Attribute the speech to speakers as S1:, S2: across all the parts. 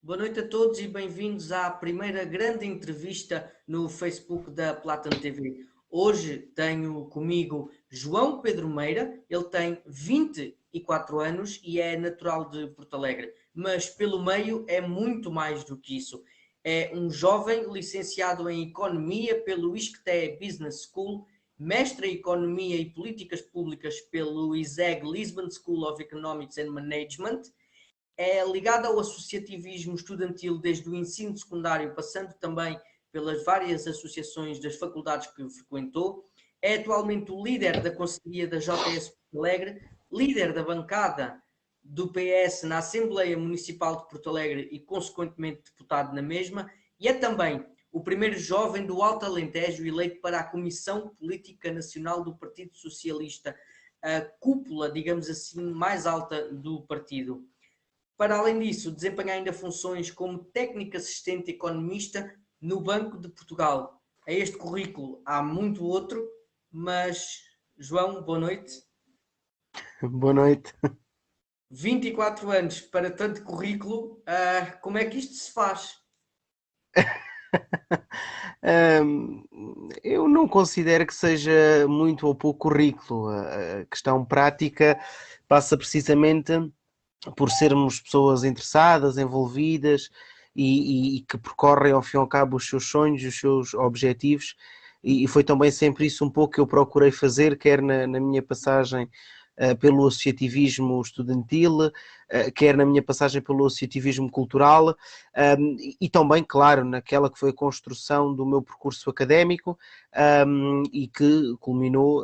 S1: Boa noite a todos e bem-vindos à primeira grande entrevista no Facebook da Platinum TV. Hoje tenho comigo João Pedro Meira, ele tem 24 anos e é natural de Porto Alegre, mas pelo meio é muito mais do que isso. É um jovem licenciado em Economia pelo ISCTE Business School, mestre em Economia e Políticas Públicas pelo ISEG Lisbon School of Economics and Management. É ligado ao associativismo estudantil desde o ensino secundário, passando também pelas várias associações das faculdades que frequentou. É atualmente o líder da Conselhia da JS Porto Alegre, líder da bancada do PS na Assembleia Municipal de Porto Alegre e, consequentemente, deputado na mesma, e é também o primeiro jovem do Alto Alentejo eleito para a Comissão Política Nacional do Partido Socialista, a cúpula, digamos assim, mais alta do partido. Para além disso, desempenha ainda funções como técnico assistente economista no Banco de Portugal. A este currículo há muito outro, mas, João, boa noite.
S2: Boa noite.
S1: 24 anos para tanto currículo, como é que isto se faz?
S2: Eu não considero que seja muito ou pouco currículo. A questão prática passa precisamente por sermos pessoas interessadas, envolvidas e que percorrem ao fim e ao cabo os seus sonhos, os seus objetivos, e foi também sempre isso um pouco que eu procurei fazer, quer na minha passagem pelo associativismo estudantil, quer na minha passagem pelo associativismo cultural, e também, claro, naquela que foi a construção do meu percurso académico, e que culminou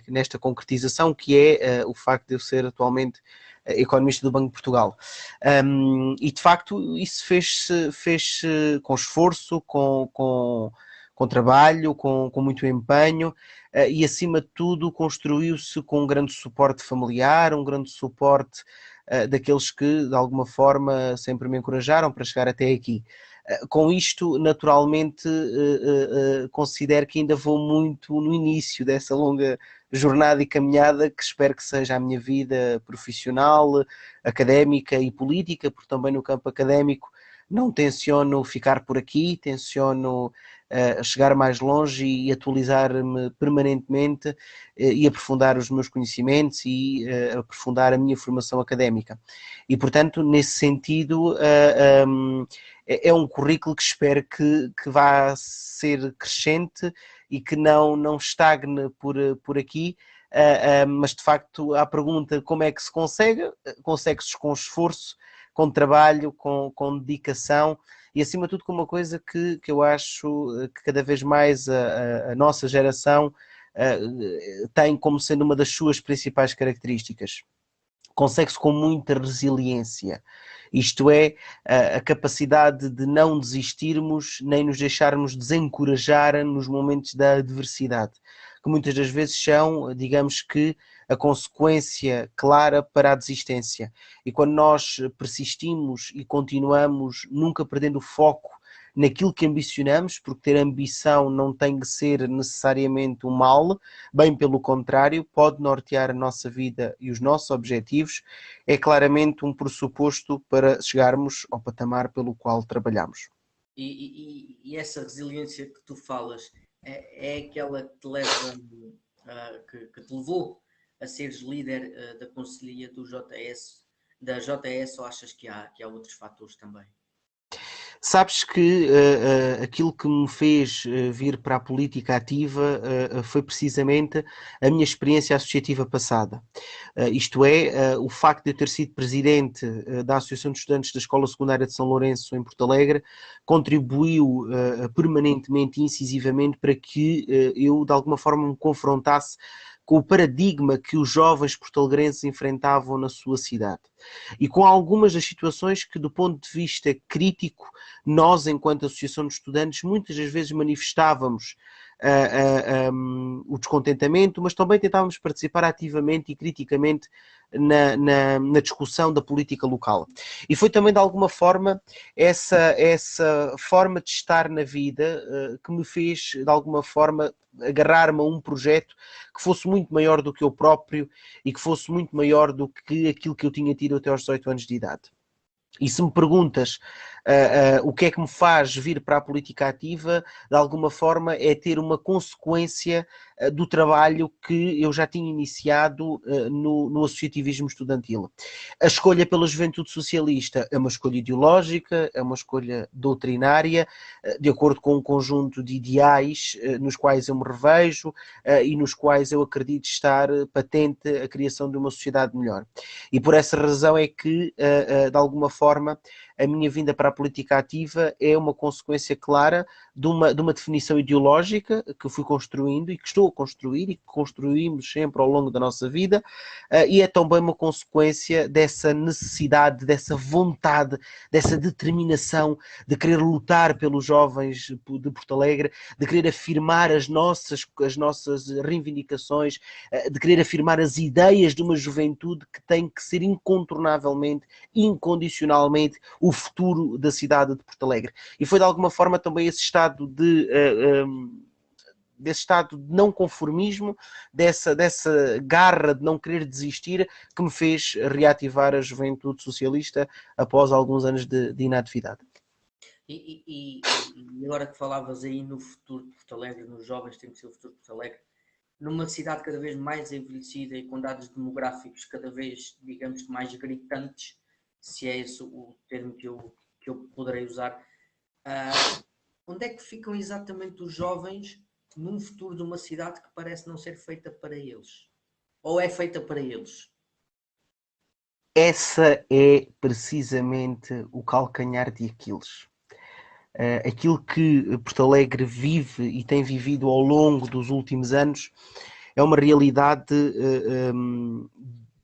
S2: nesta concretização, que é o facto de eu ser atualmente economista do Banco de Portugal. E de facto isso fez-se com esforço, com trabalho, com muito empenho, e acima de tudo construiu-se com um grande suporte familiar, um grande suporte daqueles que de alguma forma sempre me encorajaram para chegar até aqui. Com isto, naturalmente, considero que ainda vou muito no início dessa longa jornada e caminhada que espero que seja a minha vida profissional, académica e política, porque também no campo académico não tenciono ficar por aqui, tenciono chegar mais longe e atualizar-me permanentemente e aprofundar os meus conhecimentos e aprofundar a minha formação académica. E, portanto, nesse sentido, é um currículo que espero que vá ser crescente e que não estagne por aqui, mas de facto a pergunta como é que se consegue, consegue-se com esforço, com trabalho, com dedicação e acima de tudo com uma coisa que eu acho que cada vez mais a nossa geração tem como sendo uma das suas principais características. Consegue-se com muita resiliência. Isto é, a capacidade de não desistirmos nem nos deixarmos desencorajar nos momentos da adversidade, que muitas das vezes são, digamos que, a consequência clara para a desistência. E quando nós persistimos e continuamos nunca perdendo o foco naquilo que ambicionamos, porque ter ambição não tem que ser necessariamente um mal, bem pelo contrário, pode nortear a nossa vida e os nossos objetivos, é claramente um pressuposto para chegarmos ao patamar pelo qual trabalhamos.
S1: E essa resiliência que tu falas é aquela que te leva, que te levou a seres líder da Conselhia do JS, da JS, ou achas que há outros fatores também?
S2: Sabes que aquilo que me fez vir para a política ativa foi precisamente a minha experiência associativa passada. Isto é, o facto de eu ter sido presidente da Associação de Estudantes da Escola Secundária de São Lourenço, em Porto Alegre, contribuiu permanentemente e incisivamente para que eu, de alguma forma, me confrontasse com o paradigma que os jovens porto-alegrenses enfrentavam na sua cidade. E com algumas das situações que, do ponto de vista crítico, nós, enquanto Associação de Estudantes, muitas das vezes manifestávamos o descontentamento, mas também tentávamos participar ativamente e criticamente na discussão da política local. E foi também, de alguma forma, essa forma de estar na vida que me fez, de alguma forma, agarrar-me a um projeto que fosse muito maior do que eu próprio e que fosse muito maior do que aquilo que eu tinha tido até aos 18 anos de idade. E se me perguntas o que é que me faz vir para a política ativa, de alguma forma é ter uma consequência do trabalho que eu já tinha iniciado no associativismo estudantil. A escolha pela juventude socialista é uma escolha ideológica, é uma escolha doutrinária, de acordo com um conjunto de ideais nos quais eu me revejo e nos quais eu acredito estar patente a criação de uma sociedade melhor. E por essa razão é que, de alguma forma, a minha vinda para a política ativa é uma consequência clara de uma definição ideológica que fui construindo e que estou a construir e que construímos sempre ao longo da nossa vida, e é também uma consequência dessa necessidade, dessa vontade, dessa determinação de querer lutar pelos jovens de Porto Alegre, de querer afirmar as nossas reivindicações, de querer afirmar as ideias de uma juventude que tem que ser incontornavelmente, incondicionalmente o futuro da cidade de Porto Alegre. E foi de alguma forma também esse estado desse estado de não conformismo, dessa garra de não querer desistir, que me fez reativar a juventude socialista após alguns anos de inatividade.
S1: E agora que falavas aí no futuro de Porto Alegre, nos jovens tem que ser o futuro de Porto Alegre, numa cidade cada vez mais envelhecida e com dados demográficos cada vez, digamos, mais gritantes, se é esse o termo que eu poderei usar, onde é que ficam exatamente os jovens num futuro de uma cidade que parece não ser feita para eles? Ou é feita para eles?
S2: Essa é precisamente o calcanhar de Aquiles. Aquilo que Porto Alegre vive e tem vivido ao longo dos últimos anos é uma realidade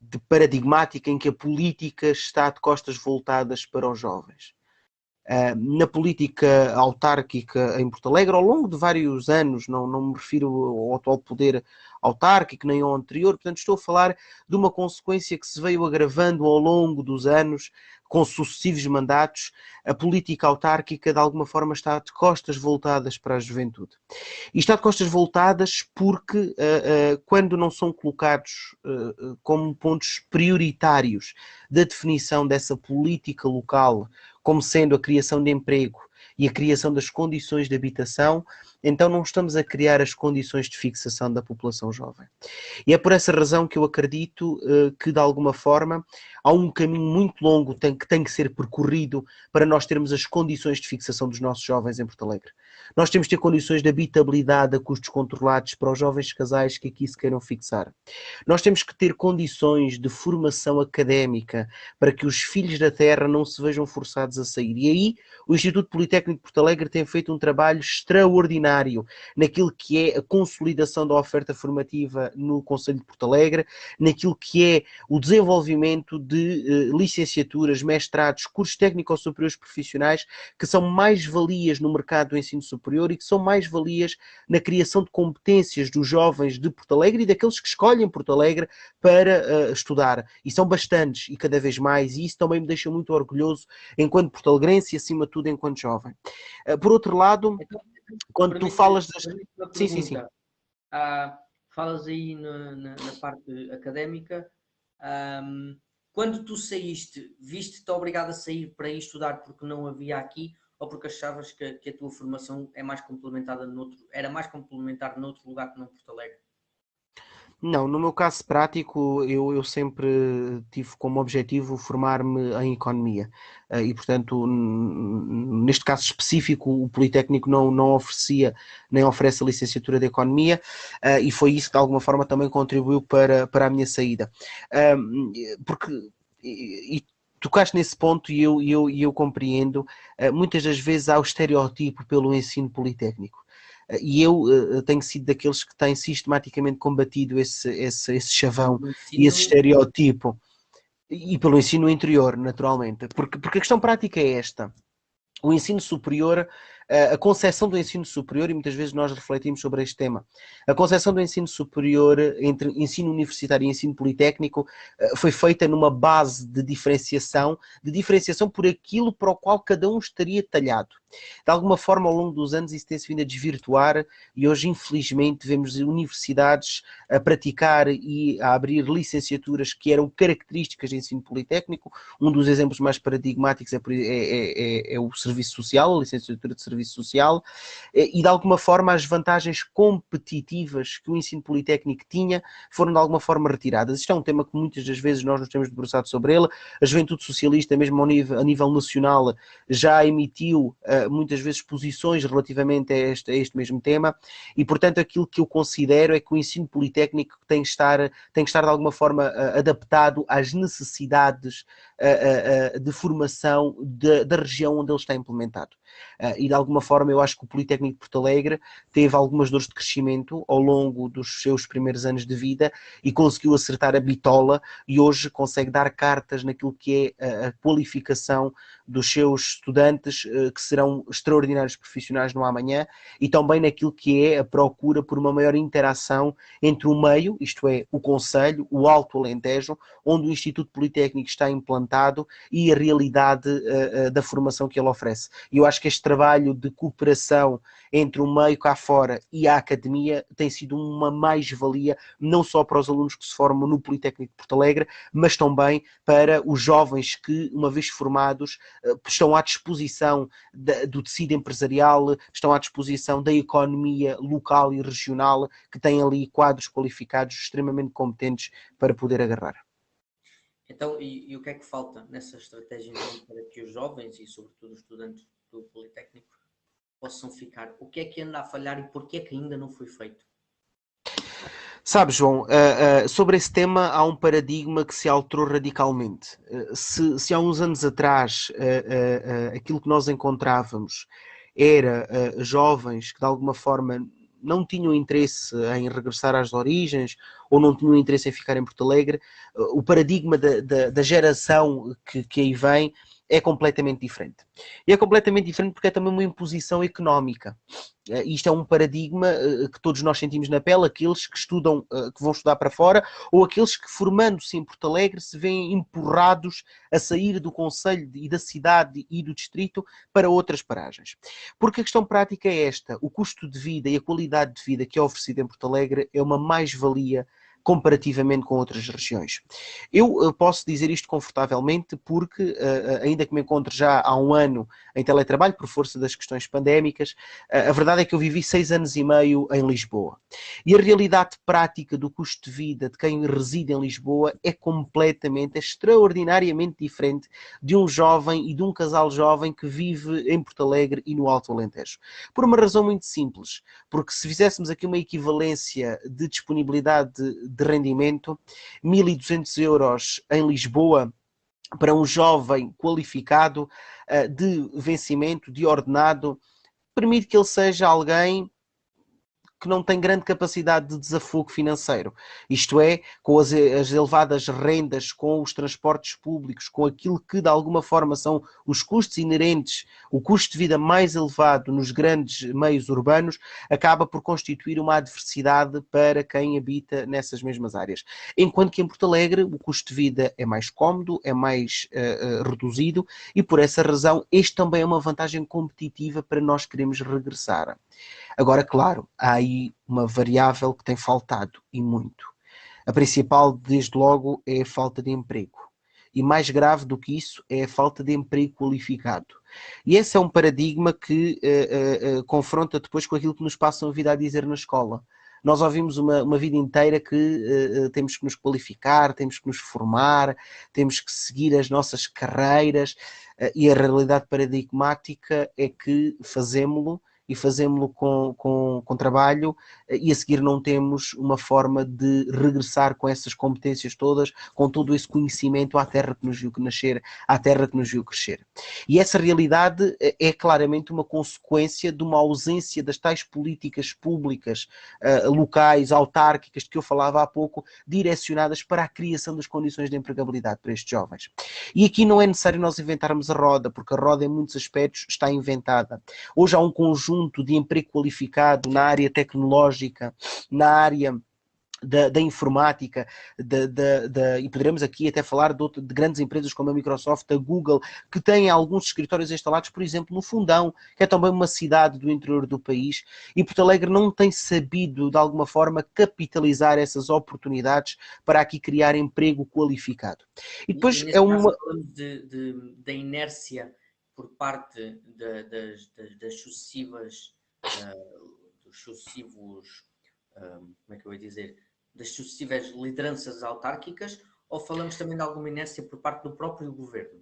S2: de paradigmática em que a política está de costas voltadas para os jovens. Na política autárquica em Porto Alegre, ao longo de vários anos, não me refiro ao atual poder autárquico nem ao anterior, portanto estou a falar de uma consequência que se veio agravando ao longo dos anos, com sucessivos mandatos. A política autárquica de alguma forma está de costas voltadas para a juventude. E está de costas voltadas porque quando não são colocados como pontos prioritários da definição dessa política local, como sendo a criação de emprego e a criação das condições de habitação, então não estamos a criar as condições de fixação da população jovem. E é por essa razão que eu acredito que, de alguma forma, há um caminho muito longo que tem que ser percorrido para nós termos as condições de fixação dos nossos jovens em Porto Alegre. Nós temos de ter condições de habitabilidade a custos controlados para os jovens casais que aqui se queiram fixar. Nós temos que ter condições de formação académica para que os filhos da terra não se vejam forçados a sair. E aí o Instituto Politécnico de Porto Alegre tem feito um trabalho extraordinário naquilo que é a consolidação da oferta formativa no Concelho de Porto Alegre, naquilo que é o desenvolvimento de licenciaturas, mestrados, cursos técnicos superiores profissionais, que são mais-valias no mercado do ensino superior e que são mais-valias na criação de competências dos jovens de Porto Alegre e daqueles que escolhem Porto Alegre para estudar. E são bastantes e cada vez mais, e isso também me deixa muito orgulhoso enquanto portalegrense e, acima de tudo, enquanto jovem. Por outro lado, quando tu falas das... Sim.
S1: Falas aí na parte académica. Quando tu saíste, viste-te obrigado a sair para ir estudar porque não havia aqui, ou porque achavas que a tua formação é mais complementada era mais complementar noutro lugar que não Porto Alegre?
S2: Não, no meu caso prático, eu sempre tive como objetivo formar-me em economia e, portanto, neste caso específico, o Politécnico não oferecia nem oferece a licenciatura de economia e foi isso que de alguma forma também contribuiu para a minha saída. Porque tocaste nesse ponto e eu compreendo, muitas das vezes há o estereotipo pelo ensino politécnico. E eu tenho sido daqueles que têm sistematicamente combatido esse chavão e esse estereotipo. E pelo ensino interior, naturalmente. Porque a questão prática é esta. O ensino superior a concepção do ensino superior, e muitas vezes nós refletimos sobre este tema, a concepção do ensino superior entre ensino universitário e ensino politécnico foi feita numa base de diferenciação por aquilo para o qual cada um estaria talhado. De alguma forma, ao longo dos anos, isso tem-se vindo a desvirtuar e hoje, infelizmente, vemos universidades a praticar e a abrir licenciaturas que eram características de ensino politécnico. Um dos exemplos mais paradigmáticos é o serviço social, a licenciatura de serviço social, e de alguma forma as vantagens competitivas que o ensino politécnico tinha foram de alguma forma retiradas. Isto é um tema que muitas das vezes nós nos temos debruçado sobre ele. A Juventude Socialista, mesmo a nível nacional, já emitiu muitas vezes posições relativamente a este mesmo tema, e portanto aquilo que eu considero é que o ensino politécnico tem que estar de alguma forma adaptado às necessidades de formação da região onde ele está implementado. E de alguma forma eu acho que o Politécnico de Porto Alegre teve algumas dores de crescimento ao longo dos seus primeiros anos de vida e conseguiu acertar a bitola, e hoje consegue dar cartas naquilo que é a qualificação dos seus estudantes, que serão extraordinários profissionais no amanhã, e também naquilo que é a procura por uma maior interação entre o meio, isto é, o Conselho, o Alto Alentejo, onde o Instituto Politécnico está implantado, e a realidade da formação que ele oferece. E eu acho que este trabalho de cooperação entre o meio cá fora e a academia tem sido uma mais-valia, não só para os alunos que se formam no Politécnico de Porto Alegre, mas também para os jovens que, uma vez formados, estão à disposição do tecido empresarial, estão à disposição da economia local e regional, que têm ali quadros qualificados extremamente competentes para poder agarrar.
S1: Então, e o que é que falta nessa estratégia então, para que os jovens e sobretudo os estudantes do Politécnico possam ficar? O que é que anda a falhar e porquê é que ainda não foi feito?
S2: Sabe, João, sobre esse tema há um paradigma que se alterou radicalmente. Se há uns anos atrás aquilo que nós encontrávamos era jovens que de alguma forma não tinham interesse em regressar às origens ou não tinham interesse em ficar em Porto Alegre, o paradigma da geração que aí vem é completamente diferente. E é completamente diferente porque é também uma imposição económica. Isto é um paradigma que todos nós sentimos na pele, aqueles que estudam, que vão estudar para fora, ou aqueles que, formando-se em Porto Alegre, se veem empurrados a sair do concelho e da cidade e do distrito para outras paragens. Porque a questão prática é esta: o custo de vida e a qualidade de vida que é oferecida em Porto Alegre é uma mais-valia comparativamente com outras regiões. Eu posso dizer isto confortavelmente porque, ainda que me encontre já há um ano em teletrabalho, por força das questões pandémicas, a verdade é que eu vivi 6 anos e meio em Lisboa. E a realidade prática do custo de vida de quem reside em Lisboa é extraordinariamente diferente de um jovem e de um casal jovem que vive em Porto Alegre e no Alto Alentejo. Por uma razão muito simples, porque se fizéssemos aqui uma equivalência de disponibilidade de rendimento, 1.200 euros em Lisboa para um jovem qualificado, de vencimento, de ordenado, permite que ele seja alguém que não tem grande capacidade de desafogo financeiro. Isto é, com as elevadas rendas, com os transportes públicos, com aquilo que de alguma forma são os custos inerentes, o custo de vida mais elevado nos grandes meios urbanos, acaba por constituir uma adversidade para quem habita nessas mesmas áreas. Enquanto que em Porto Alegre o custo de vida é mais cómodo, é mais reduzido, e por essa razão este também é uma vantagem competitiva para nós queremos regressar. Agora, claro, há aí uma variável que tem faltado, e muito. A principal, desde logo, é a falta de emprego. E mais grave do que isso é a falta de emprego qualificado. E esse é um paradigma que confronta depois com aquilo que nos passam a vida a dizer na escola. Nós ouvimos uma vida inteira que temos que nos qualificar, temos que nos formar, temos que seguir as nossas carreiras, e a realidade paradigmática é que fazemo-lo e fazemos-lo com trabalho, e a seguir não temos uma forma de regressar com essas competências todas, com todo esse conhecimento à terra que nos viu nascer, à terra que nos viu crescer. E essa realidade é claramente uma consequência de uma ausência das tais políticas públicas, locais, autárquicas, de que eu falava há pouco, direcionadas para a criação das condições de empregabilidade para estes jovens. E aqui não é necessário nós inventarmos a roda, porque a roda em muitos aspectos está inventada. Hoje há um conjunto de emprego qualificado na área tecnológica, na área da informática, e poderemos aqui até falar de grandes empresas como a Microsoft, a Google, que têm alguns escritórios instalados, por exemplo, no Fundão, que é também uma cidade do interior do país, e Porto Alegre não tem sabido, de alguma forma, capitalizar essas oportunidades para aqui criar emprego qualificado. E depois
S1: nesse caso falamos da inércia por parte das sucessivas, dos sucessivos, como é que eu ia dizer, das sucessivas lideranças autárquicas, ou falamos também de alguma inércia por parte do próprio governo?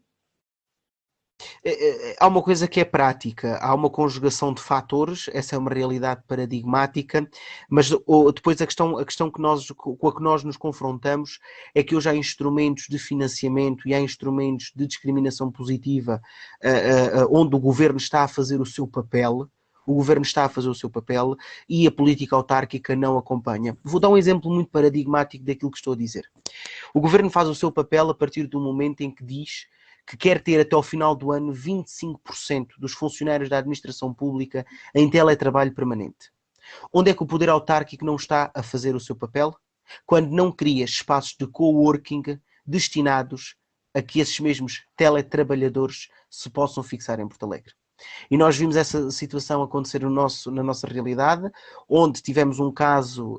S2: Há uma coisa que é prática, há uma conjugação de fatores, essa é uma realidade paradigmática, mas depois a questão com a que nós nos confrontamos é que hoje há instrumentos de financiamento e há instrumentos de discriminação positiva, onde o governo está a fazer o seu papel. O governo está a fazer o seu papel e a política autárquica não acompanha. Vou dar um exemplo muito paradigmático daquilo que estou a dizer. O governo faz o seu papel a partir do momento em que diz que quer ter até ao final do ano 25% dos funcionários da administração pública em teletrabalho permanente. Onde é que o poder autárquico não está a fazer o seu papel? Quando não cria espaços de coworking destinados a que esses mesmos teletrabalhadores se possam fixar em Porto Alegre. E nós vimos essa situação acontecer na nossa realidade, onde tivemos um caso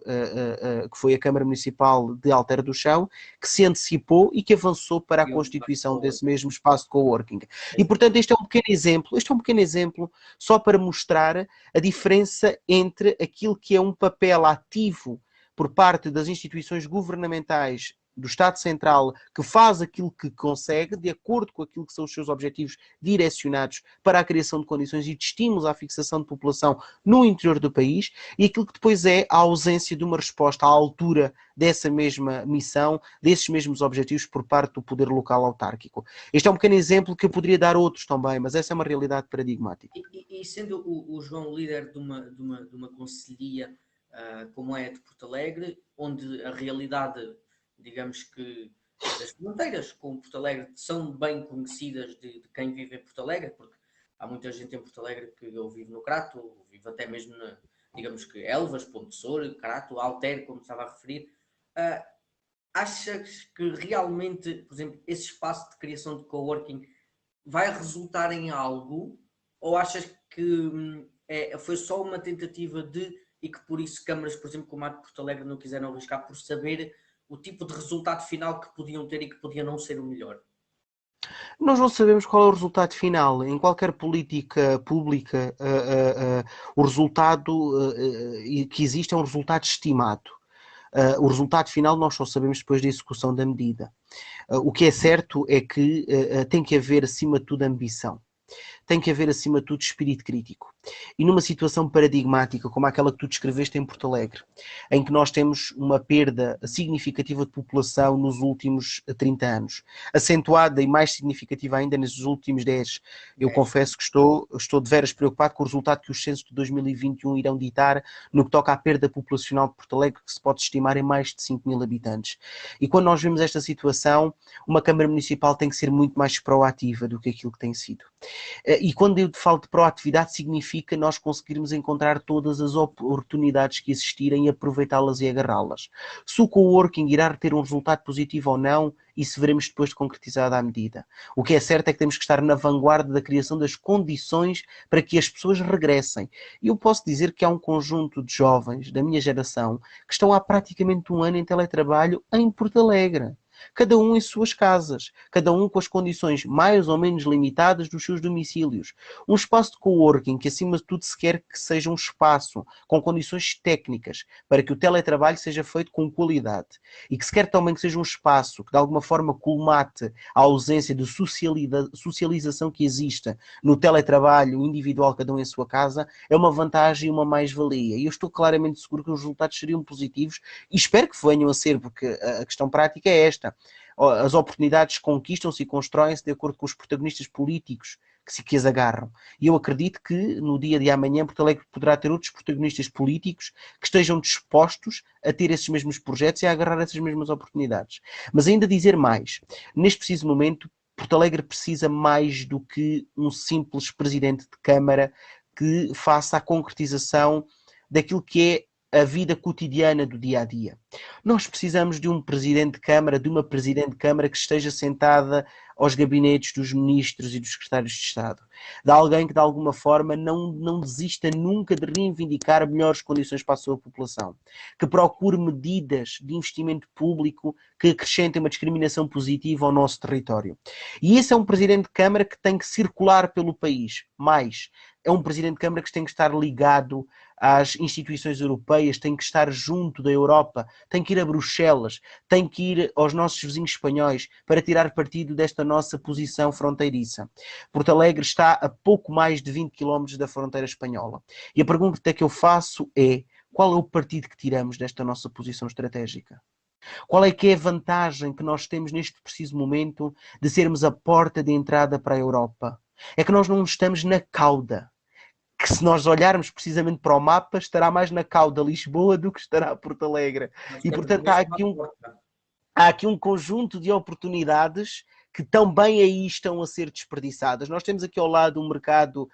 S2: que foi a Câmara Municipal de Alter do Chão, que se antecipou e que avançou para a constituição desse mesmo espaço de coworking. E, portanto, este é um pequeno exemplo só para mostrar a diferença entre aquilo que é um papel ativo por parte das instituições governamentais do Estado Central, que faz aquilo que consegue, de acordo com aquilo que são os seus objetivos direcionados para a criação de condições e de estímulos à fixação de população no interior do país, e aquilo que depois é a ausência de uma resposta à altura dessa mesma missão, desses mesmos objetivos por parte do poder local autárquico. Este é um pequeno exemplo que eu poderia dar outros também, mas essa é uma realidade paradigmática.
S1: E sendo o João líder de uma conselhia como é a de Porto Alegre, onde a realidade, digamos que das fronteiras com Porto Alegre são bem conhecidas de quem vive em Porto Alegre, porque há muita gente em Porto Alegre que ou vive no Crato, ou vive até mesmo, digamos que Elvas, Ponte de Soura, Crato, Alter, como estava a referir. Achas que realmente, por exemplo, esse espaço de criação de coworking vai resultar em algo, ou achas que foi só uma tentativa e que por isso câmaras, por exemplo, como a de Porto Alegre, não quiseram arriscar por saber o tipo de resultado final que podiam ter e que podia não ser o melhor?
S2: Nós não sabemos qual é o resultado final. Em qualquer política pública, o resultado que existe é um resultado estimado. O resultado final nós só sabemos depois da execução da medida. O que é certo é que tem que haver, acima de tudo, ambição. Tem que haver, acima de tudo, espírito crítico. E numa situação paradigmática como aquela que tu descreveste em Porto Alegre, em que nós temos uma perda significativa de população nos últimos 30 anos, acentuada e mais significativa ainda nesses últimos 10, eu confesso que estou de veras preocupado com o resultado que os censos de 2021 irão ditar no que toca à perda populacional de Porto Alegre, que se pode estimar em mais de 5 mil habitantes. E quando nós vemos esta situação, uma Câmara Municipal tem que ser muito mais proativa do que aquilo que tem sido. E quando eu falo de proatividade, significa nós conseguirmos encontrar todas as oportunidades que existirem e aproveitá-las e agarrá-las. Se o coworking irá ter um resultado positivo ou não, isso veremos depois de concretizada à medida. O que é certo é que temos que estar na vanguarda da criação das condições para que as pessoas regressem. E eu posso dizer que há um conjunto de jovens da minha geração que estão há praticamente um ano em teletrabalho em Porto Alegre. cada um em suas casas, cada um com as condições mais ou menos limitadas dos seus domicílios. Um espaço de coworking que, acima de tudo, se quer que seja um espaço com condições técnicas para que o teletrabalho seja feito com qualidade e que se quer também que seja um espaço que, de alguma forma, colmate a ausência de socialização que exista no teletrabalho individual, cada um em sua casa, é uma vantagem e uma mais-valia. E eu estou claramente seguro que os resultados seriam positivos e espero que venham a ser, porque a questão prática é esta. As oportunidades conquistam-se e constroem-se de acordo com os protagonistas políticos que as agarram. E eu acredito que no dia de amanhã Porto Alegre poderá ter outros protagonistas políticos que estejam dispostos a ter esses mesmos projetos e a agarrar essas mesmas oportunidades. Mas ainda dizer mais, neste preciso momento, Porto Alegre precisa mais do que um simples presidente de Câmara que faça a concretização daquilo que é a vida cotidiana do dia-a-dia. Nós precisamos de um presidente de Câmara, de uma presidente de Câmara que esteja sentada aos gabinetes dos ministros e dos secretários de Estado. De alguém que, de alguma forma, não desista nunca de reivindicar melhores condições para a sua população. Que procure medidas de investimento público que acrescentem uma discriminação positiva ao nosso território. E esse é um presidente de Câmara que tem que circular pelo país. Mais, é um presidente de Câmara que tem que estar ligado às instituições europeias, tem que estar junto da Europa, tem que ir a Bruxelas, tem que ir aos nossos vizinhos espanhóis para tirar partido desta nossa posição fronteiriça. Porto Alegre está a pouco mais de 20 quilómetros da fronteira espanhola. E a pergunta que eu faço é: qual é o partido que tiramos desta nossa posição estratégica? Qual é que é a vantagem que nós temos neste preciso momento de sermos a porta de entrada para a Europa? É que nós não estamos na cauda. Que se nós olharmos precisamente para o mapa, estará mais na cauda Lisboa do que estará Porto Alegre. E, portanto, há aqui um conjunto de oportunidades que também aí estão a ser desperdiçadas. Nós temos aqui ao lado um mercado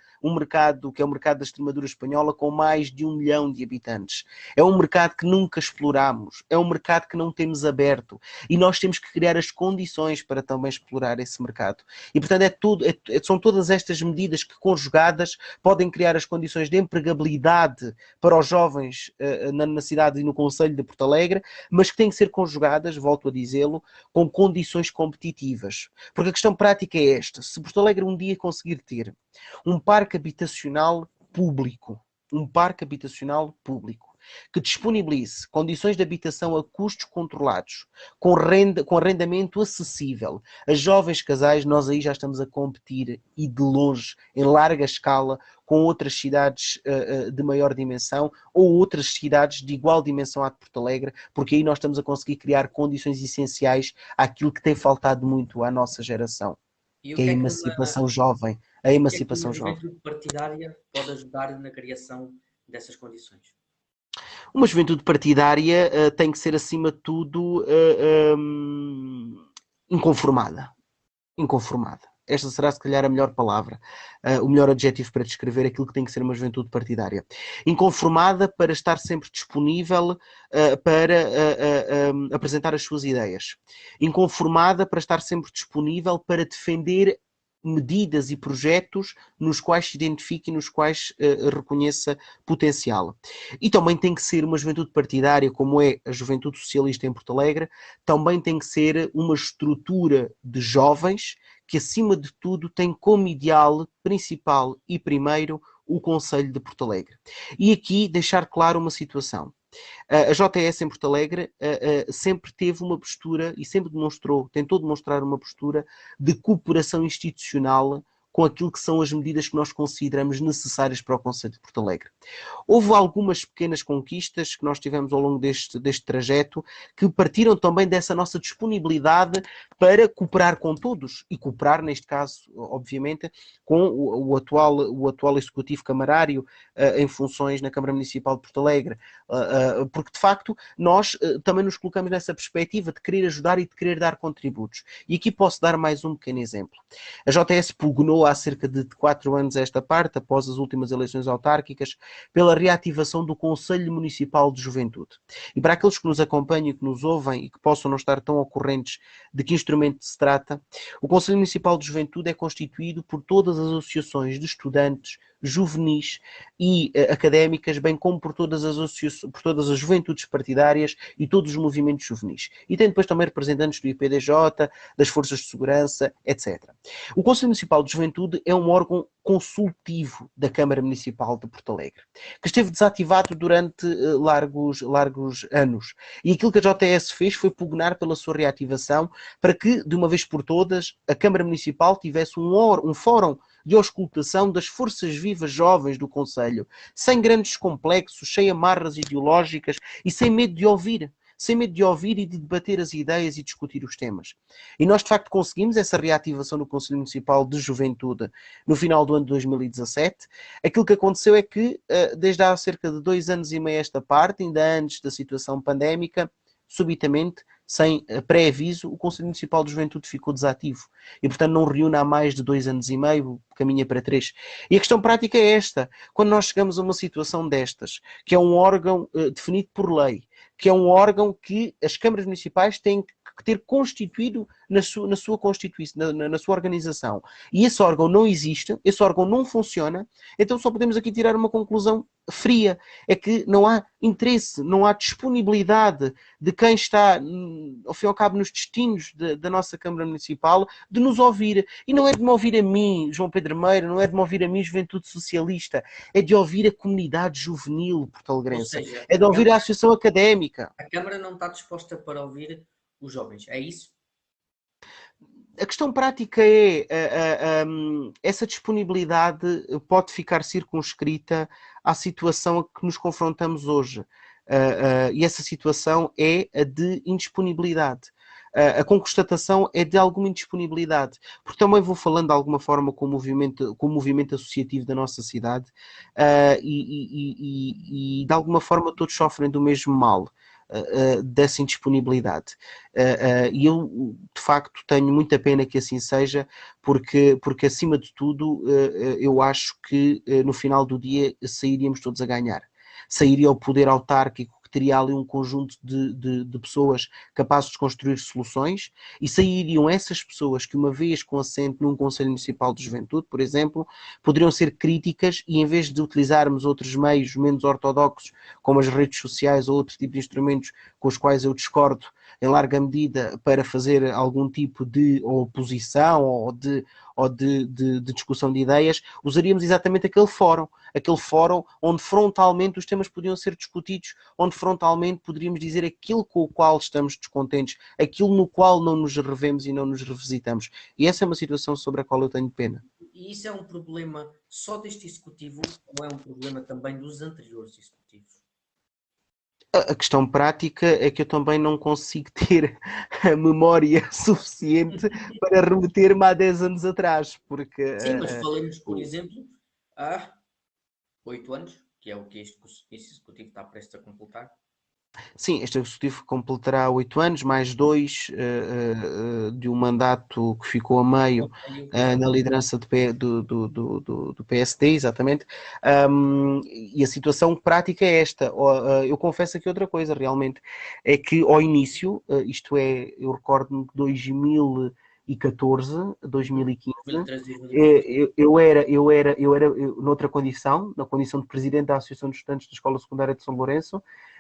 S2: que é o mercado da Extremadura espanhola com mais de 1 milhão de habitantes. É um mercado que nunca exploramos, é um mercado que não temos aberto e nós temos que criar as condições para também explorar esse mercado. E, portanto, são todas estas medidas que, conjugadas, podem criar as condições de empregabilidade para os jovens na cidade e no concelho de Porto Alegre, mas que têm que ser conjugadas, volto a dizê-lo, com condições competitivas. Porque a questão prática é esta: se Porto Alegre um dia conseguir ter um parque habitacional público que disponibilize condições de habitação a custos controlados, com arrendamento acessível a jovens casais, nós aí já estamos a competir e de longe, em larga escala, com outras cidades de maior dimensão ou outras cidades de igual dimensão à de Porto Alegre, porque aí nós estamos a conseguir criar condições essenciais àquilo que tem faltado muito à nossa geração, que é a emancipação jovem. A emancipação jovem.
S1: A juventude partidária pode ajudar na criação dessas condições?
S2: Uma juventude partidária tem que ser, acima de tudo, inconformada. Esta será, se calhar, a melhor palavra, o melhor adjetivo para descrever aquilo que tem que ser uma juventude partidária. Inconformada para estar sempre disponível para apresentar as suas ideias. Inconformada para estar sempre disponível para defender medidas e projetos nos quais se identifique e nos quais reconheça potencial. E também tem que ser uma juventude partidária, como é a Juventude Socialista em Porto Alegre, também tem que ser uma estrutura de jovens que, acima de tudo, tem como ideal principal e primeiro o Concelho de Porto Alegre. E aqui deixar claro uma situação. A JS em Porto Alegre sempre teve uma postura e sempre tentou demonstrar uma postura de cooperação institucional com aquilo que são as medidas que nós consideramos necessárias para o Concelho de Porto Alegre. Houve algumas pequenas conquistas que nós tivemos ao longo deste trajeto que partiram também dessa nossa disponibilidade para cooperar com todos e cooperar, neste caso, obviamente, com o atual executivo camarário em funções na Câmara Municipal de Porto Alegre, porque de facto nós também nos colocamos nessa perspectiva de querer ajudar e de querer dar contributos. E aqui posso dar mais um pequeno exemplo. A JS pugnou há cerca de 4 anos a esta parte, após as últimas eleições autárquicas, pela reativação do Conselho Municipal de Juventude. E para aqueles que nos acompanham e que nos ouvem e que possam não estar tão ao correntes de que instrumento se trata, o Conselho Municipal de Juventude é constituído por todas as associações de estudantes, juvenis e académicas, bem como por todas por todas as juventudes partidárias e todos os movimentos juvenis. E tem depois também representantes do IPDJ, das forças de segurança, etc. O Conselho Municipal de Juventude é um órgão consultivo da Câmara Municipal de Porto Alegre, que esteve desativado durante largos anos. E aquilo que a JS fez foi pugnar pela sua reativação para que, de uma vez por todas, a Câmara Municipal tivesse um fórum de auscultação das forças vivas jovens do Conselho, sem grandes complexos, sem amarras ideológicas e sem medo de ouvir. Sem medo de ouvir e de debater as ideias e discutir os temas. E nós, de facto, conseguimos essa reativação no Conselho Municipal de Juventude no final do ano de 2017. Aquilo que aconteceu é que, desde há cerca de 2 anos e meio esta parte, ainda antes da situação pandémica, subitamente, sem pré-aviso, o Conselho Municipal de Juventude ficou desativo. E, portanto, não reúne há mais de 2 anos e meio, caminha para 3. E a questão prática é esta. Quando nós chegamos a uma situação destas, que é um órgão definido por lei, que é um órgão que as câmaras municipais têm que ter constituído na sua constituição, na sua organização. E esse órgão não existe, esse órgão não funciona, então só podemos aqui tirar uma conclusão fria. É que não há interesse, não há disponibilidade de quem está, ao fim e ao cabo, nos destinos da nossa Câmara Municipal, de nos ouvir. E não é de me ouvir a mim, João Pedro Meira, não é de me ouvir a mim, Juventude Socialista, é de ouvir a comunidade juvenil
S1: Ou
S2: porto-alegrense,
S1: seja,
S2: é de ouvir a Associação Académica.
S1: a Câmara não está disposta para ouvir os jovens, é isso?
S2: A questão prática é essa disponibilidade pode ficar circunscrita à situação a que nos confrontamos hoje. E essa situação é a de indisponibilidade. A constatação é de alguma indisponibilidade, porque também vou falando de alguma forma com o movimento associativo da nossa cidade e de alguma forma todos sofrem do mesmo mal. Dessa indisponibilidade. E eu, de facto, tenho muita pena que assim seja, porque acima de tudo, eu acho que no final do dia sairíamos todos a ganhar. Sairia o poder autárquico, que teria ali um conjunto de pessoas capazes de construir soluções, e sairiam essas pessoas que, uma vez com assento num Conselho Municipal de Juventude, por exemplo, poderiam ser críticas e, em vez de utilizarmos outros meios menos ortodoxos, como as redes sociais ou outro tipo de instrumentos com os quais eu discordo em larga medida, para fazer algum tipo de oposição ou de discussão de ideias, usaríamos exatamente aquele fórum onde frontalmente os temas podiam ser discutidos, onde frontalmente poderíamos dizer aquilo com o qual estamos descontentes, aquilo no qual não nos revemos e não nos revisitamos. E essa é uma situação sobre a qual eu tenho pena.
S1: E isso é um problema só deste executivo ou é um problema também dos anteriores executivos?
S2: A questão prática é que eu também não consigo ter a memória suficiente para remeter-me há 10 anos atrás, porque...
S1: Sim, mas falemos, por exemplo, há 8 anos, que é o que este executivo está prestes a completar.
S2: Sim, este executivo completará 8 anos, mais 2 de um mandato que ficou a meio na liderança do PSD, exatamente. E a situação prática é esta. Eu confesso aqui outra coisa, realmente, é que ao início, isto é, eu recordo-me que 2014, 2015,
S1: 2013,
S2: eu era noutra condição, na condição de presidente da Associação de Estudantes da Escola Secundária de São Lourenço,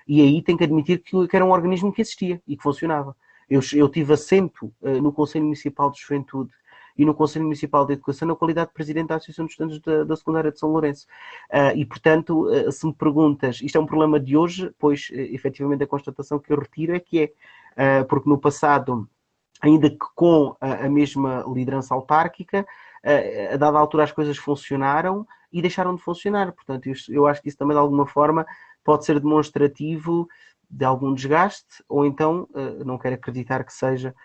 S2: e aí tenho que admitir que era um organismo que existia e que funcionava. Eu tive assento no Conselho Municipal de Juventude e no Conselho Municipal de Educação na qualidade de presidente da Associação de Estudantes da Secundária de São Lourenço. E, portanto, se me perguntas, isto é um problema de hoje, pois, efetivamente, a constatação que eu retiro é que é, porque no passado, ainda que com a mesma liderança autárquica, a dada altura as coisas funcionaram e deixaram de funcionar. Portanto, eu acho que isso também, de alguma forma, pode ser demonstrativo de algum desgaste, ou então, não quero acreditar que seja,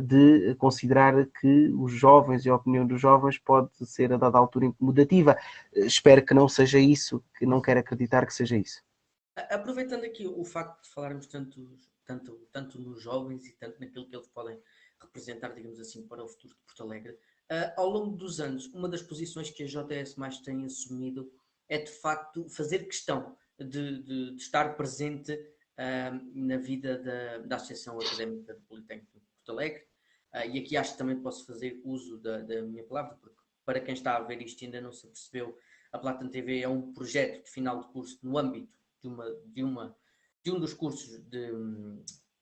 S2: de considerar que os jovens e a opinião dos jovens pode ser, a dada altura, incomodativa. Espero que não seja isso, que não quero acreditar que seja isso.
S1: Aproveitando aqui o facto de falarmos tanto nos jovens e tanto naquilo que eles podem representar, digamos assim, para o futuro de Porto Alegre, ao longo dos anos, uma das posições que a JS mais tem assumido é, de facto, fazer questão de estar presente na vida da Associação Académica do Politécnico de Porto Alegre. E aqui acho que também posso fazer uso da minha palavra, porque para quem está a ver isto ainda não se percebeu, A Platinum TV é um projeto de final de curso no âmbito de um dos cursos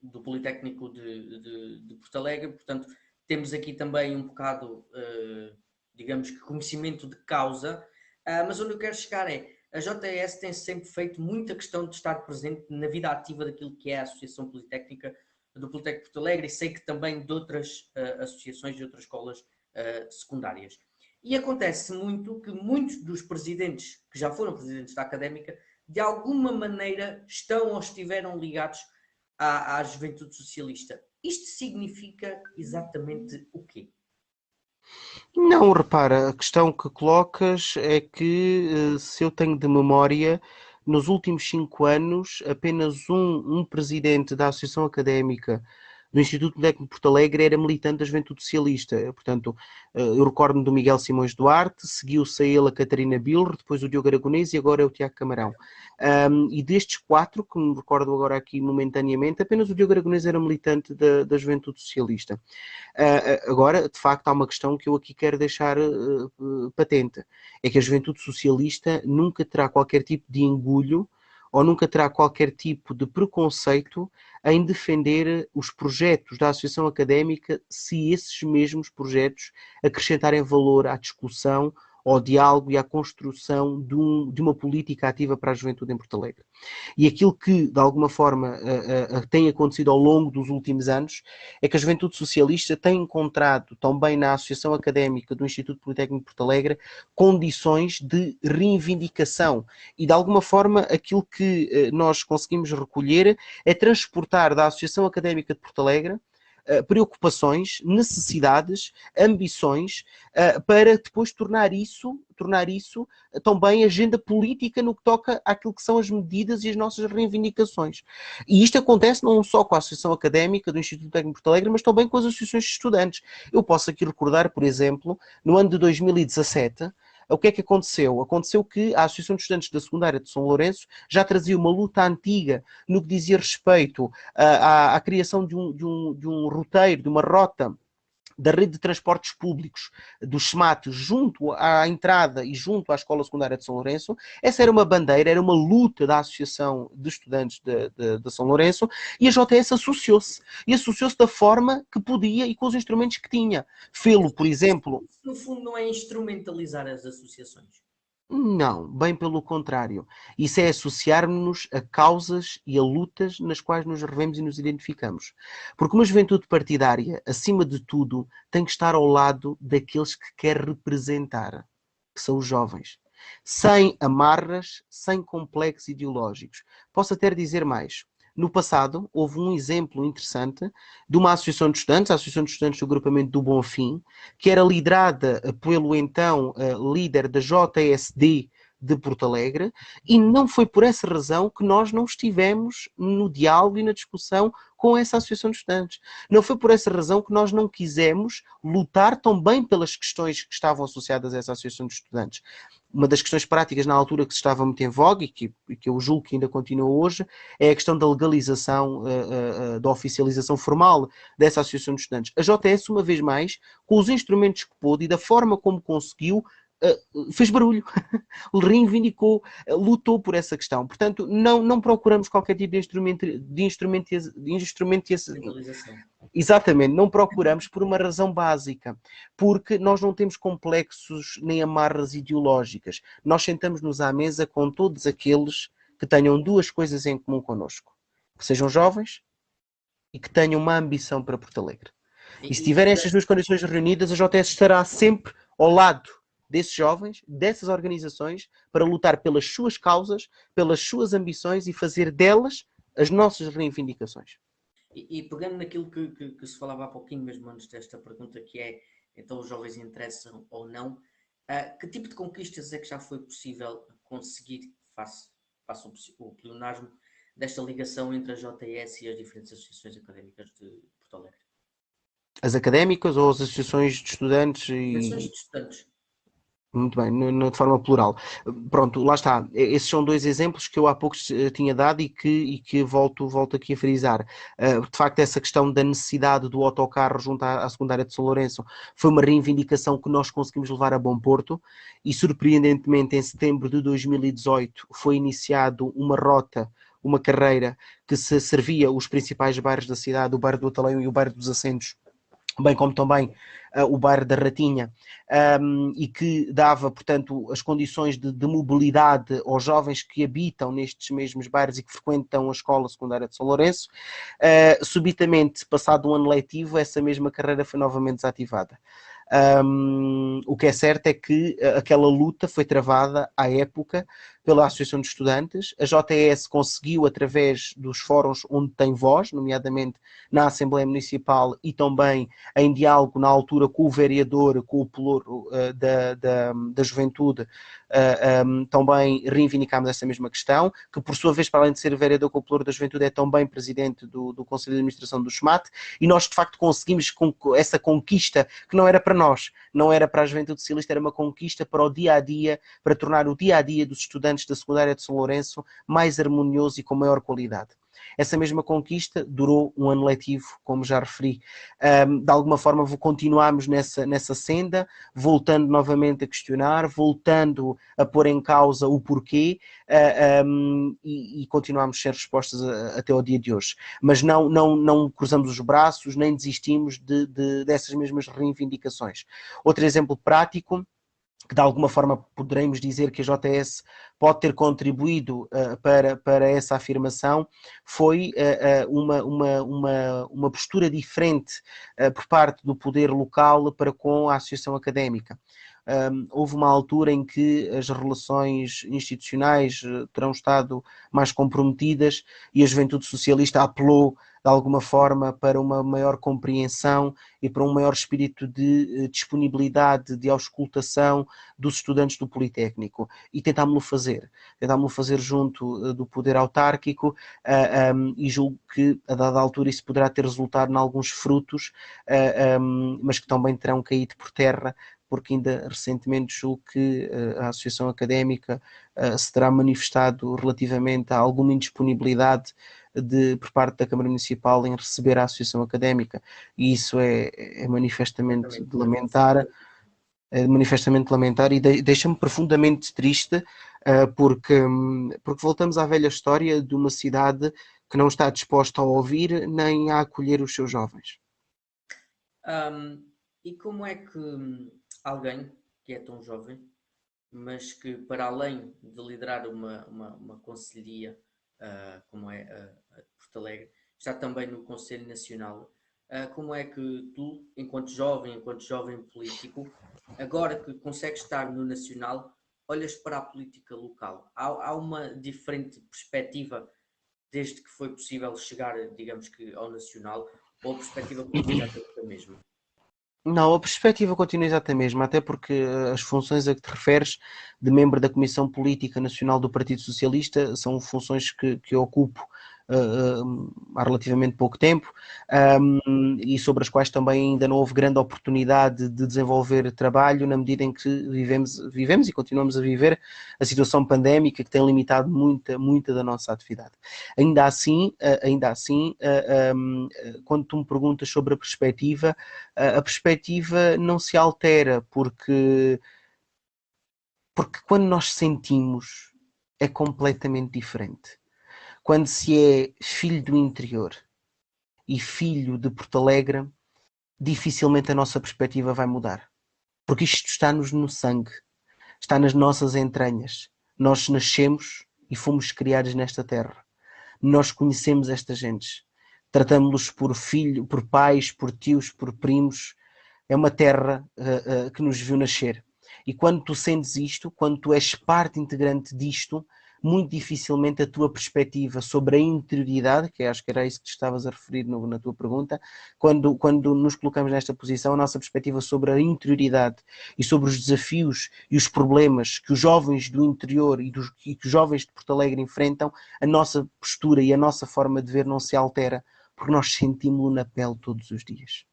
S1: do Politécnico de Porto Alegre. Portanto, temos aqui também um bocado, digamos que conhecimento de causa, mas onde eu quero chegar é, a JTS tem sempre feito muita questão de estar presente na vida ativa daquilo que é a Associação Politécnica do Politécnico de Porto Alegre, e sei que também de outras associações e outras escolas secundárias. E acontece muito que muitos dos presidentes, que já foram presidentes da Académica, de alguma maneira estão ou estiveram ligados à Juventude Socialista. Isto significa exatamente o quê?
S2: Não, repara, a questão que colocas é que, se eu tenho de memória, nos últimos 5 anos, apenas um presidente da Associação Académica do Instituto Politécnico de Porto Alegre era militante da Juventude Socialista. Portanto, eu recordo-me do Miguel Simões Duarte, seguiu-se a ele a Catarina Bilre, depois o Diogo Aragonês e agora é o Tiago Camarão. E destes 4, que me recordo agora aqui momentaneamente, apenas o Diogo Aragonês era militante da Juventude Socialista. Agora, de facto, há uma questão que eu aqui quero deixar patente. É que a Juventude Socialista nunca terá qualquer tipo de engulho ou nunca terá qualquer tipo de preconceito em defender os projetos da Associação Académica, se esses mesmos projetos acrescentarem valor à discussão, ao diálogo e à construção de uma política ativa para a juventude em Porto Alegre. E aquilo que, de alguma forma, tem acontecido ao longo dos últimos anos é que a Juventude Socialista tem encontrado, também na Associação Académica do Instituto Politécnico de Porto Alegre, condições de reivindicação. E, de alguma forma, aquilo que nós conseguimos recolher é transportar da Associação Académica de Porto Alegre preocupações, necessidades, ambições, para depois tornar isso também agenda política no que toca àquilo que são as medidas e as nossas reivindicações. E isto acontece não só com a Associação Académica do Instituto Técnico de Porto Alegre, mas também com as associações de estudantes. Eu posso aqui recordar, por exemplo, no ano de 2017, o que é que aconteceu? Aconteceu que a Associação de Estudantes da Secundária de São Lourenço já trazia uma luta antiga no que dizia respeito à criação de um roteiro, de uma rota da rede de transportes públicos do SMAT junto à entrada e junto à Escola Secundária de São Lourenço. Essa era uma bandeira, era uma luta da Associação de Estudantes de São Lourenço, e a JS associou-se. E associou-se da forma que podia e com os instrumentos que tinha. Fê-lo, por exemplo...
S1: No fundo, não é instrumentalizar as associações.
S2: Não, bem pelo contrário. Isso é associar-nos a causas e a lutas nas quais nos revemos e nos identificamos. Porque uma juventude partidária, acima de tudo, tem que estar ao lado daqueles que quer representar, que são os jovens. Sem amarras, sem complexos ideológicos. Posso até dizer mais. No passado, houve um exemplo interessante de uma associação de estudantes, a Associação de Estudantes do Agrupamento do Bonfim, que era liderada pelo então líder da JSD de Porto Alegre, e não foi por essa razão que nós não estivemos no diálogo e na discussão com essa Associação de Estudantes. Não foi por essa razão que nós não quisemos lutar também pelas questões que estavam associadas a essa Associação de Estudantes. Uma das questões práticas na altura que estava muito em voga e que eu julgo que ainda continua hoje é a questão da legalização, da oficialização formal dessa Associação de Estudantes. A JS, uma vez mais, com os instrumentos que pôde e da forma como conseguiu, fez barulho, reivindicou, lutou por essa questão. Portanto, não procuramos qualquer tipo de instrumentização. Exatamente, não procuramos por uma razão básica, porque nós não temos complexos nem amarras ideológicas. Nós sentamos-nos à mesa com todos aqueles que tenham duas coisas em comum connosco, que sejam jovens e que tenham uma ambição para Porto Alegre. E se tiverem estas duas condições reunidas, a JS estará sempre ao lado desses jovens, dessas organizações, para lutar pelas suas causas, pelas suas ambições e fazer delas as nossas reivindicações.
S1: E pegando naquilo que se falava há pouquinho, mesmo antes desta pergunta, que é, então os jovens interessam ou não, que tipo de conquistas é que já foi possível conseguir face o pleonasmo desta ligação entre a JS e as diferentes associações académicas de Porto Alegre?
S2: As académicas ou as associações de estudantes?
S1: Associações de estudantes.
S2: Muito bem, de forma plural. Pronto, lá está. Esses são dois exemplos que eu há pouco tinha dado e que volto aqui a frisar. De facto, essa questão da necessidade do autocarro junto à secundária de São Lourenço foi uma reivindicação que nós conseguimos levar a bom porto e, surpreendentemente, em setembro de 2018 foi iniciado uma rota, uma carreira que se servia os principais bairros da cidade, o bairro do Atalão e o bairro dos Assentos, bem como também o bairro da Ratinha, e que dava, portanto, as condições de mobilidade aos jovens que habitam nestes mesmos bairros e que frequentam a escola secundária de São Lourenço. Subitamente, passado um ano letivo, essa mesma carreira foi novamente desativada. O que é certo é que aquela luta foi travada à época pela Associação de Estudantes. A JTS conseguiu, através dos fóruns onde tem voz, nomeadamente na Assembleia Municipal e também em diálogo na altura com o vereador, com o pelouro da Juventude, também reivindicámos essa mesma questão, que por sua vez, para além de ser vereador com o pelouro da Juventude, é também presidente do Conselho de Administração do SMAT, e nós de facto conseguimos essa conquista que não era para nós, não era para a Juventude Socialista, era uma conquista para o dia-a-dia, para tornar o dia-a-dia dos estudantes da secundária de São Lourenço mais harmonioso e com maior qualidade. Essa mesma conquista durou um ano letivo, como já referi. De alguma forma continuámos nessa senda, voltando novamente a questionar, voltando a pôr em causa o porquê, e continuámos sem respostas até ao dia de hoje. Mas não cruzamos os braços, nem desistimos dessas mesmas reivindicações. Outro exemplo prático, que de alguma forma poderemos dizer que a JS pode ter contribuído para essa afirmação, foi uma postura diferente por parte do poder local para com a associação académica. Houve uma altura em que as relações institucionais terão estado mais comprometidas e a Juventude Socialista apelou de alguma forma para uma maior compreensão e para um maior espírito de disponibilidade, de auscultação dos estudantes do Politécnico, e tentámos-lo fazer junto do poder autárquico, e julgo que a dada altura isso poderá ter resultado em alguns frutos, mas que também terão caído por terra, porque ainda recentemente julgo que a Associação Académica se terá manifestado relativamente a alguma indisponibilidade por parte da Câmara Municipal em receber a Associação Académica, e isso é manifestamente de lamentar, e deixa-me profundamente triste, porque voltamos à velha história de uma cidade que não está disposta a ouvir nem a acolher os seus jovens.
S1: E como é que alguém que é tão jovem, mas que para além de liderar uma conselhia, como é a de Porto Alegre, está também no Conselho Nacional, como é que tu, enquanto jovem político, agora que consegues estar no Nacional, olhas para a política local? Há uma diferente perspectiva desde que foi possível chegar, digamos que, ao Nacional, ou a perspectiva continua exatamente a mesma?
S2: Não, a perspectiva continua exatamente a mesma, até porque as funções a que te referes de membro da Comissão Política Nacional do Partido Socialista são funções que eu ocupo há relativamente pouco tempo, e sobre as quais também ainda não houve grande oportunidade de desenvolver trabalho, na medida em que vivemos e continuamos a viver a situação pandémica que tem limitado muita da nossa atividade. Ainda assim, quando tu me perguntas sobre a perspectiva não se altera, porque quando nós sentimos é completamente diferente. Quando se é filho do interior e filho de Porto Alegre, dificilmente a nossa perspectiva vai mudar. Porque isto está-nos no sangue, está nas nossas entranhas. Nós nascemos e fomos criados nesta terra. Nós conhecemos estas gentes. Tratamos-los por pais, por tios, por primos. É uma terra que nos viu nascer. E quando tu sentes isto, quando tu és parte integrante disto, muito dificilmente a tua perspectiva sobre a interioridade, que acho que era isso que te estavas a referir na tua pergunta, quando nos colocamos nesta posição, a nossa perspectiva sobre a interioridade e sobre os desafios e os problemas que os jovens do interior e que os jovens de Porto Alegre enfrentam, a nossa postura e a nossa forma de ver não se altera, porque nós sentimos-lo na pele todos os dias.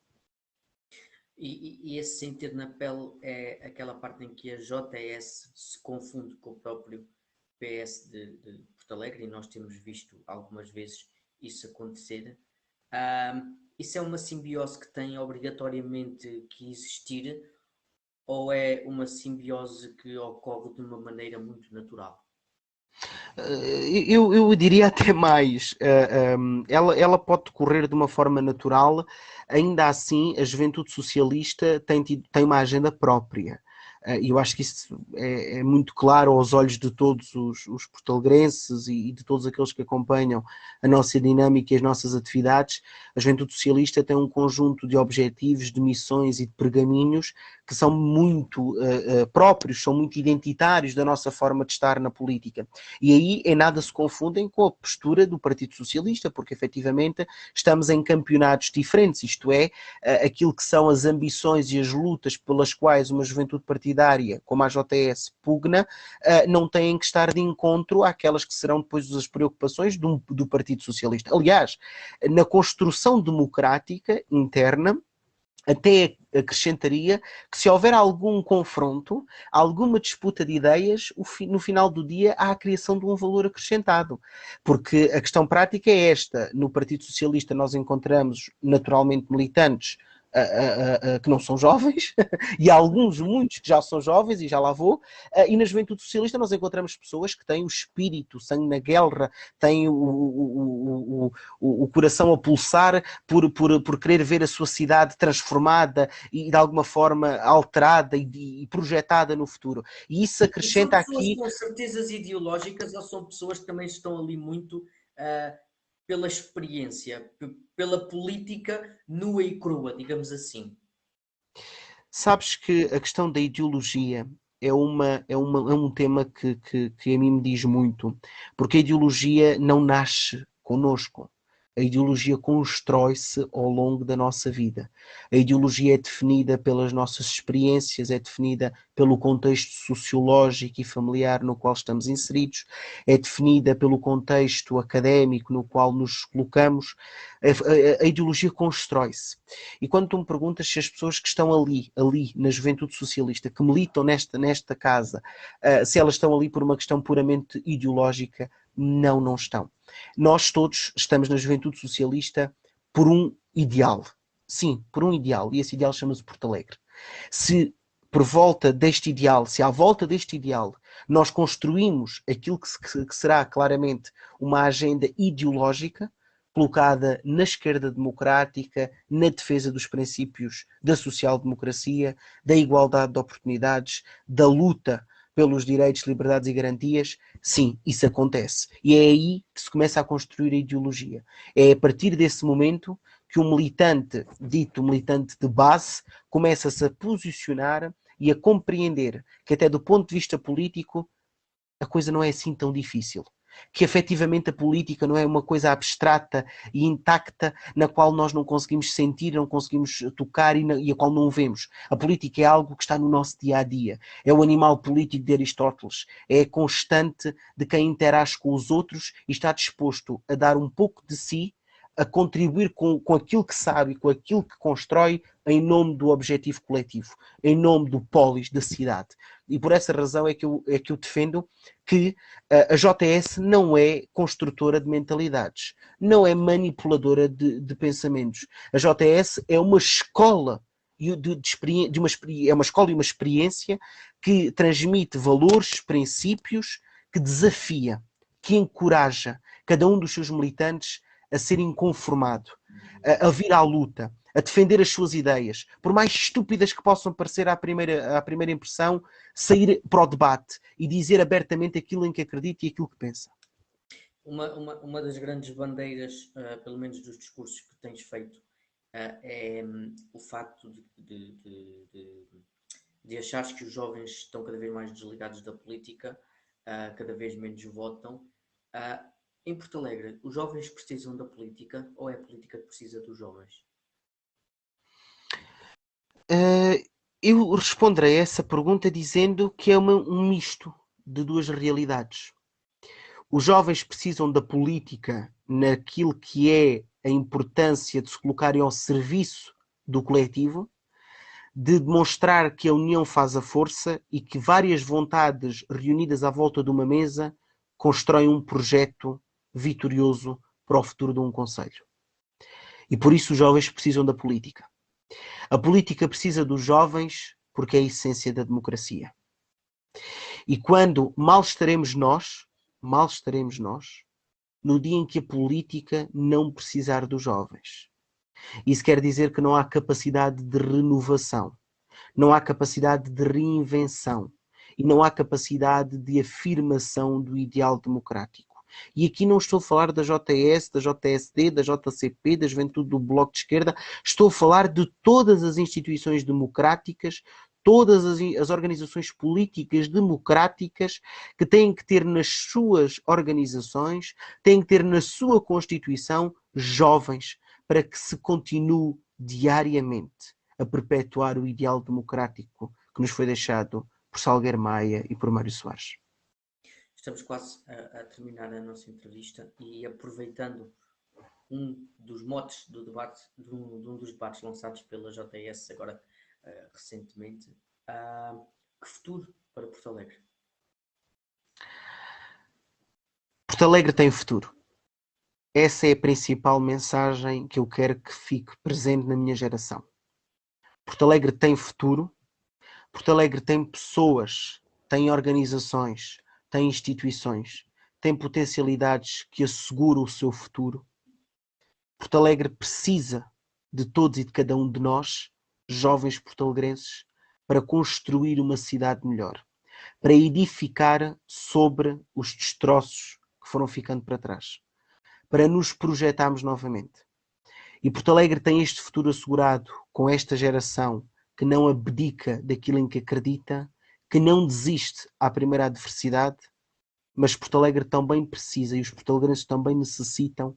S1: E esse sentir na pele é aquela parte em que a JS se confunde com o próprio PS de Porto Alegre, e nós temos visto algumas vezes isso acontecer. Isso é uma simbiose que tem obrigatoriamente que existir, ou é uma simbiose que ocorre de uma maneira muito natural?
S2: Eu diria até mais. Ela pode decorrer de uma forma natural, ainda assim, a juventude socialista tem uma agenda própria. E eu acho que isso é muito claro aos olhos de todos os portalegrenses e de todos aqueles que acompanham a nossa dinâmica e as nossas atividades. A juventude socialista tem um conjunto de objetivos, de missões e de pergaminhos que são muito próprios, são muito identitários da nossa forma de estar na política. E aí em nada se confundem com a postura do Partido Socialista, porque efetivamente estamos em campeonatos diferentes, isto é, aquilo que são as ambições e as lutas pelas quais uma juventude partidária, como a JS, pugna, não têm que estar de encontro àquelas que serão depois as preocupações do Partido Socialista. Aliás, na construção democrática interna, até acrescentaria que se houver algum confronto, alguma disputa de ideias, no final do dia há a criação de um valor acrescentado. Porque a questão prática é esta. No Partido Socialista nós encontramos naturalmente militantes que não são jovens, e alguns, muitos que já são jovens, e já lá vou, e na juventude socialista nós encontramos pessoas que têm o espírito, o sangue na guerra, têm o coração a pulsar por querer ver a sua cidade transformada e de alguma forma alterada e projetada no futuro. E isso
S1: E são
S2: acrescenta
S1: pessoas
S2: aqui...
S1: com certezas ideológicas, ou são pessoas que também estão ali muito pela experiência, pela política nua e crua, digamos assim?
S2: Sabes que a questão da ideologia é um tema que a mim me diz muito, porque a ideologia não nasce connosco. A ideologia constrói-se ao longo da nossa vida. A ideologia é definida pelas nossas experiências, é definida pelo contexto sociológico e familiar no qual estamos inseridos, é definida pelo contexto académico no qual nos colocamos. A ideologia constrói-se. E quando tu me perguntas se as pessoas que estão ali na juventude socialista, que militam nesta casa, se elas estão ali por uma questão puramente ideológica, não estão. Nós todos estamos na juventude socialista por um ideal. Sim, por um ideal. E esse ideal chama-se Porto Alegre. Se por volta deste ideal, se à volta deste ideal nós construímos aquilo que será claramente uma agenda ideológica, colocada na esquerda democrática, na defesa dos princípios da social-democracia, da igualdade de oportunidades, da luta pelos direitos, liberdades e garantias, sim, isso acontece. E é aí que se começa a construir a ideologia. É a partir desse momento que o militante, dito militante de base, começa-se a posicionar e a compreender que até do ponto de vista político a coisa não é assim tão difícil. Que efetivamente a política não é uma coisa abstrata e intacta na qual nós não conseguimos sentir, não conseguimos tocar e a qual não vemos. A política é algo que está no nosso dia-a-dia. É o animal político de Aristóteles. É a constante de quem interage com os outros e está disposto a dar um pouco de si, a contribuir com aquilo que sabe e com aquilo que constrói em nome do objetivo coletivo, em nome do polis, da cidade. E por essa razão é que eu defendo que a JS não é construtora de mentalidades, não é manipuladora de pensamentos. A JS é uma escola é uma escola e uma experiência que transmite valores, princípios, que desafia, que encoraja cada um dos seus militantes a ser inconformado, a vir à luta, a defender as suas ideias, por mais estúpidas que possam parecer à primeira impressão, sair para o debate e dizer abertamente aquilo em que acredita e aquilo que pensa.
S1: Uma das grandes bandeiras, pelo menos dos discursos que tens feito, é o facto de achares que os jovens estão cada vez mais desligados da política, cada vez menos votam. Em Porto Alegre, os jovens precisam da política ou é a política que precisa dos jovens?
S2: Eu responderei a essa pergunta dizendo que é um misto de duas realidades. Os jovens precisam da política naquilo que é a importância de se colocarem ao serviço do coletivo, de demonstrar que a união faz a força e que várias vontades reunidas à volta de uma mesa constroem um projeto vitorioso para o futuro de um concelho. E por isso os jovens precisam da política. A política precisa dos jovens porque é a essência da democracia. E quando mal estaremos nós, no dia em que a política não precisar dos jovens. Isso quer dizer que não há capacidade de renovação, não há capacidade de reinvenção e não há capacidade de afirmação do ideal democrático. E aqui não estou a falar da JS, da JSD, da JCP, da Juventude do Bloco de Esquerda, estou a falar de todas as instituições democráticas, todas as organizações políticas democráticas que têm que ter nas suas organizações, têm que ter na sua Constituição jovens, para que se continue diariamente a perpetuar o ideal democrático que nos foi deixado por Salgueiro Maia e por Mário Soares.
S1: Estamos quase a terminar a nossa entrevista e aproveitando um dos motes do debate, de um dos debates lançados pela JS agora recentemente, que futuro para Porto Alegre?
S2: Porto Alegre tem futuro. Essa é a principal mensagem que eu quero que fique presente na minha geração. Porto Alegre tem futuro. Porto Alegre tem pessoas, tem organizações, tem instituições, tem potencialidades que asseguram o seu futuro. Porto Alegre precisa de todos e de cada um de nós, jovens porto-alegrenses, para construir uma cidade melhor, para edificar sobre os destroços que foram ficando para trás, para nos projetarmos novamente. E Porto Alegre tem este futuro assegurado com esta geração que não abdica daquilo em que acredita, que não desiste à primeira adversidade, mas Porto Alegre também precisa e os porto-alegrenses também necessitam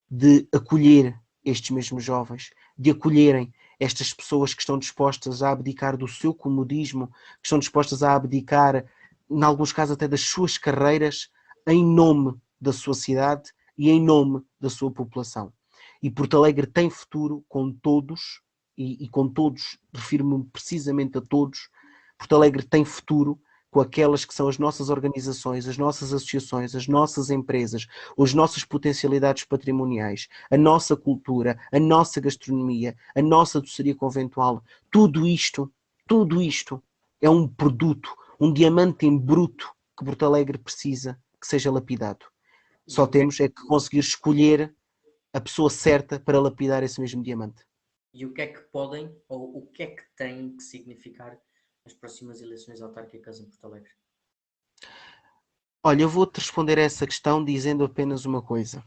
S2: de acolher estes mesmos jovens, de acolherem estas pessoas que estão dispostas a abdicar do seu comodismo, que estão dispostas a abdicar, em alguns casos até das suas carreiras, em nome da sua cidade e em nome da sua população. E Porto Alegre tem futuro com todos, e com todos, refiro-me precisamente a todos. Porto Alegre tem futuro com aquelas que são as nossas organizações, as nossas associações, as nossas empresas, as nossas potencialidades patrimoniais, a nossa cultura, a nossa gastronomia, a nossa doçaria conventual. Tudo isto é um produto, um diamante em bruto que Porto Alegre precisa que seja lapidado. Só temos é que conseguir escolher a pessoa certa para lapidar esse mesmo diamante.
S1: E o que é que podem, ou o que é que têm que significar as próximas eleições autárquicas em Porto Alegre?
S2: Olha, eu vou-te responder a essa questão dizendo apenas uma coisa.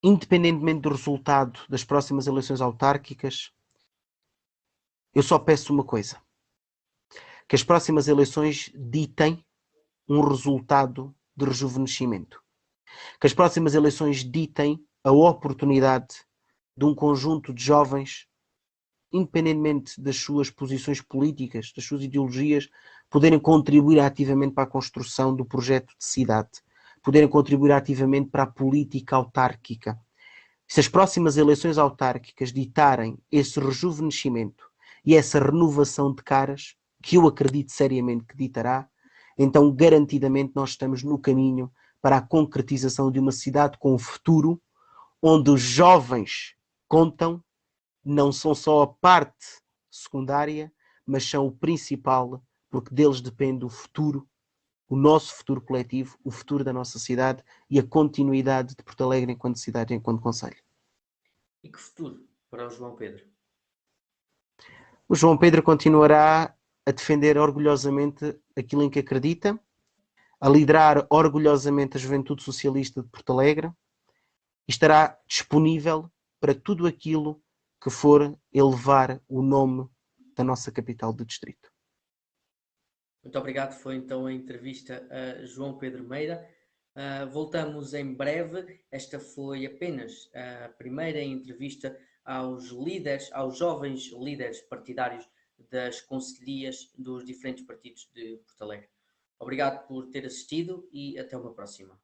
S2: Independentemente do resultado das próximas eleições autárquicas, eu só peço uma coisa. Que as próximas eleições ditem um resultado de rejuvenescimento. Que as próximas eleições ditem a oportunidade de um conjunto de jovens, independentemente das suas posições políticas, das suas ideologias, poderem contribuir ativamente para a construção do projeto de cidade, poderem contribuir ativamente para a política autárquica. Se as próximas eleições autárquicas ditarem esse rejuvenescimento e essa renovação de caras, que eu acredito seriamente que ditará, então garantidamente nós estamos no caminho para a concretização de uma cidade com futuro, onde os jovens contam, não são só a parte secundária, mas são o principal, porque deles depende o futuro, o nosso futuro coletivo, o futuro da nossa cidade e a continuidade de Porto Alegre enquanto cidade e enquanto concelho.
S1: E que futuro para o João Pedro?
S2: O João Pedro continuará a defender orgulhosamente aquilo em que acredita, a liderar orgulhosamente a Juventude Socialista de Porto Alegre e estará disponível para tudo aquilo que for elevar o nome da nossa capital do distrito.
S1: Muito obrigado. Foi então a entrevista a João Pedro Meira. Voltamos em breve. Esta foi apenas a primeira entrevista aos líderes, aos jovens líderes partidários das concelhias dos diferentes partidos de Porto Alegre. Obrigado por ter assistido e até uma próxima.